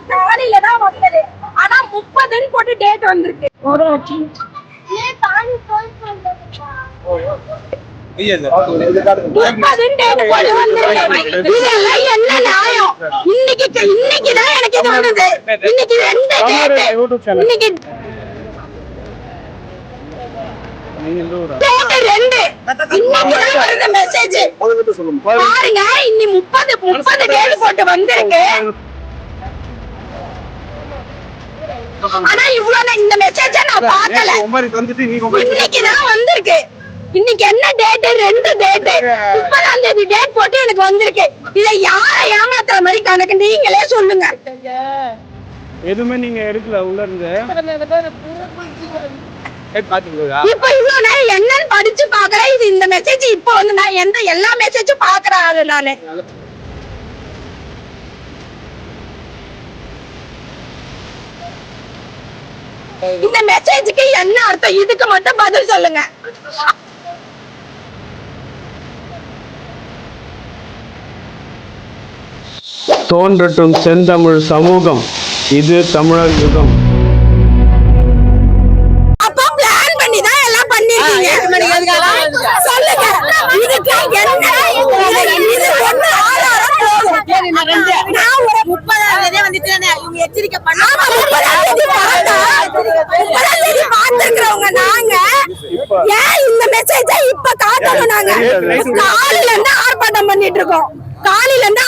காலையிலதான் வந்தது. ஆனா 30 போட்டு டேட் வந்திருக்கு. இன்னைக்குதான் எனக்கு இது வந்தது. இன்னைக்கு பாருங்க, இன்னி 30 டேட் போட்டு வந்திருக்கு. ஆனா இவ்வளவு இந்த மெசேஜ நான் பார்க்கல. இன்னைக்குதான் வந்திருக்கு. இன்னைக்கு என்ன டேட்? 2 டேட். 30ஆம் தேதி டேட் போட்டு எனக்கு வந்திருக்கு. இதை யாரை ஏமாத்துற மாதிரி கணக்கு நீங்களே சொல்லுங்க. எதுவுமே நீங்க எடுக்கல உள்ள இருந்து. இப்ப இவ்வளவு நேரம் என்னன்னு படிச்சு பாக்குறேன். இது இந்த மெசேஜ் இப்ப வந்து நான் எல்லா மெசேஜும் பாக்குறேன். ஆளு நானு இந்த மெசேஜுக்கு என்ன அர்த்தம்? இதுக்கு மட்டும் பதில் சொல்லுங்க. தோன்றட்டும் செந்தமிழ் சமூகம், இது தமிழர் யுகம். அப்ப பிளான் பண்ணி தான் எல்லாம் பண்ணிருக்கீங்க. சொல்லுங்க, இதுக்கு என்ன? இது ஒண்ணு ஆதாரம் போதும். நான் ஒரு 30ஆம் தேதி வந்துட்டேனே, இவங்க எச்சரிக்கை பண்ணாம 30ஆம் தேதி பாத்துக்கிறவங்க நாங்க ஏன் இந்த மெசேஜை இப்ப காட்டணும்? நாங்க காலையில இருந்து ஆர்ப்பாட்டம் பண்ணிட்டு இருக்கோம். காலையில இருந்து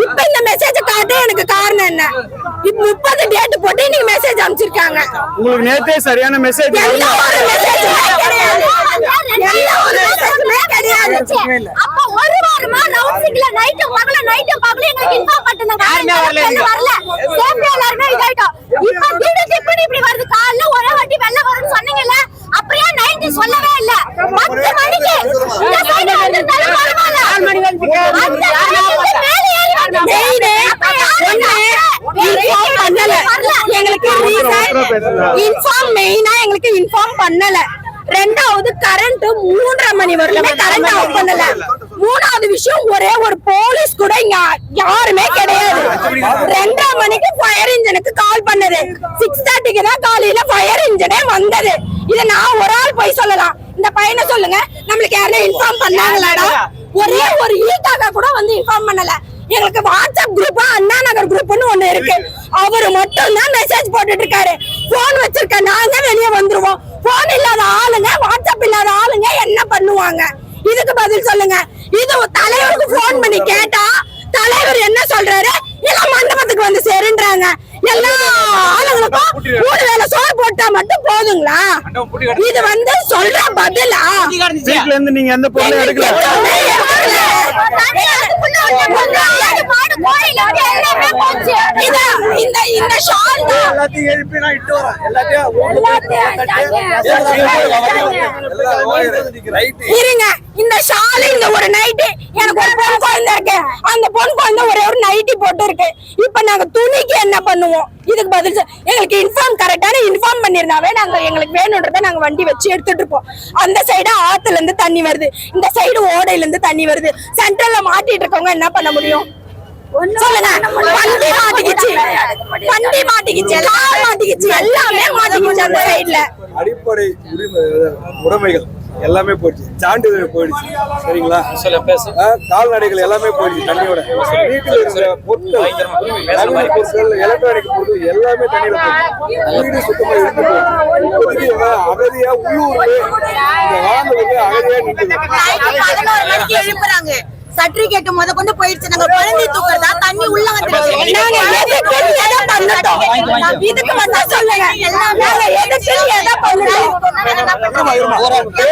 இப்ப இந்த மெசேஜ் காட்ட எனக்கு காரணம் என்ன? இப்ப 30 டேட் போட்டு நீங்க மெசேஜ் அனுப்பிச்சிருக்காங்க. உங்களுக்கு நேத்தே சரியான மெசேஜ் எல்லா ஒரு மெசேஜுமே கிடையாது. எல்லா ஒரு மெசேஜுமே கிடையாது. அப்ப ஒரு வாரமா ரவுண்ட்ஸ்ல நைட் பகல எங்களுக்கு இன்ஃபார்ம் பண்ணுங்க. வரல சேஃப்டி எல்லாரும் இதாயிட்டோம். இப்ப திடீர்னு இப்படி வருது. காலைல ஒரே வாட்டி வெள்ள வரும்னு சொன்னீங்கல்ல, அப்படியே நைட் சொல்லவே இல்ல. 10 மணிக்கு இந்த சைடு வந்துட்டாலும் பரவாயில்ல. 4 மணி வந்து மேலே ஏறி வந்து எங்களுக்கு இன்ஃபார்ம் பண்ணல. ரெண்டாவது கரண்ட் 3:30 மணி வரலுமே கரண்ட் ஆஃப் பண்ணல. மூணாவது விஷயம், ஒரே ஒரு போலீஸ் கூட இங்க யாருமே கிடையாது. 2:30 மணிக்கு ஃபயர் இன்ஜினுக்கு கால் பண்ணது. 6:30க்கு தான் காலையில ஃபயர் இன்ஜினே வந்தது. இத நான் ஒரு ஆள் போய் சொல்லலாம். இந்த பையனை சொல்லுங்க, நம்மளுக்கு யாரும் இன்ஃபார்ம் பண்ணாங்களாடா? ஒரே ஒரு ஈக்காக கூட வந்து இன்ஃபார்ம் பண்ணல. எங்களுக்கு வாட்ஸ்அப் குரூப் அண்ணா நகர் குரூப்னு ஒண்ணு இருக்கு. அவரு மட்டும் தான் மெசேஜ் போட்டுட்டு இருக்காரு. போன் வச்சிருக்க நாங்க வெளியே வந்துருவோம். போன் இல்லாத ஆளுங்க, வாட்ஸ்அப் இல்லாத ஆளுங்க என்ன பண்ணுவாங்க? இதுக்கு பதில் சொல்லுங்க. இது தலைவருக்கு போன் பண்ணி கேட்டா தலைவர் என்ன சொல்றாரு? எல்லாம் மண்டபத்துக்கு வந்து சேருன்றாங்க. எல்லா ஆளுங்களுக்கும் 3 வேளை சோறு போட்டா மட்டும் போதுங்களா? இது வந்து சொல்ற பதிலா? வீட்ல இருந்து நீங்க எந்த பொருளும் எடுக்கல. இந்த ஷால் எல்லாத்தையும் எழுப்பி நான் இட்டு வரேன். இருங்க, இந்த ஷால் இந்த ஒரு நைட்டி எனக்கு ஒரு பொன் குழந்தை இருக்கு. அந்த பொன் குழந்தை ஒரே ஒரு நைட்டி போட்டு இருக்கு. இப்ப நாங்க துணிக்கு என்ன பண்ணுவோம்? இதுக்கு பதில் எங்களுக்கு கரெக்டான இன்ஃபார்ம் பண்ணிருந்தாவே நாங்க எங்களுக்கு வேணும்ன்றத நாங்க வண்டி வச்சு எடுத்துட்டு இருப்போம். அந்த சைடு ஆத்துல இருந்து தண்ணி வருது, இந்த சைடு ஓடையில இருந்து தண்ணி வருது. சென்ட்ரல்ல மாட்டிட்டு இருக்கவங்க என்ன பண்ண முடியும் சொல்லுங்க? வண்டி மாட்டிக்கிச்சு, எல்லாம் மாட்டிக்கிச்சு, எல்லாமே மாட்டிக்கிச்சு. அந்த சைடுல அடிப்படை உடைமைகள் எல்லாமே போயிடுச்சு. சான்றிதழ் போயிடுச்சு. சரிங்களா? கால்நடைகள் எல்லாமே போயிடுச்சு தண்ணியோட. வீட்டில் இருக்கிற பொருட்கள், எலக்ட்ரானிக் பொருட்கள் எல்லாமே தண்ணியில போயிடுச்சு. வீடு சுத்தமா இருந்து போயிடுச்சு. அகதியா உள்ளூர்ல இந்த வாழ்ந்து அகதியா நின்று எழுப்புறாங்க. சர்டிபிகேட் முத கொண்டு போயிடுச்சு. நாங்க குழந்தை தூக்குறதா தண்ணி உள்ள வந்து இதுக்கு மட்டும் சொல்லுங்க.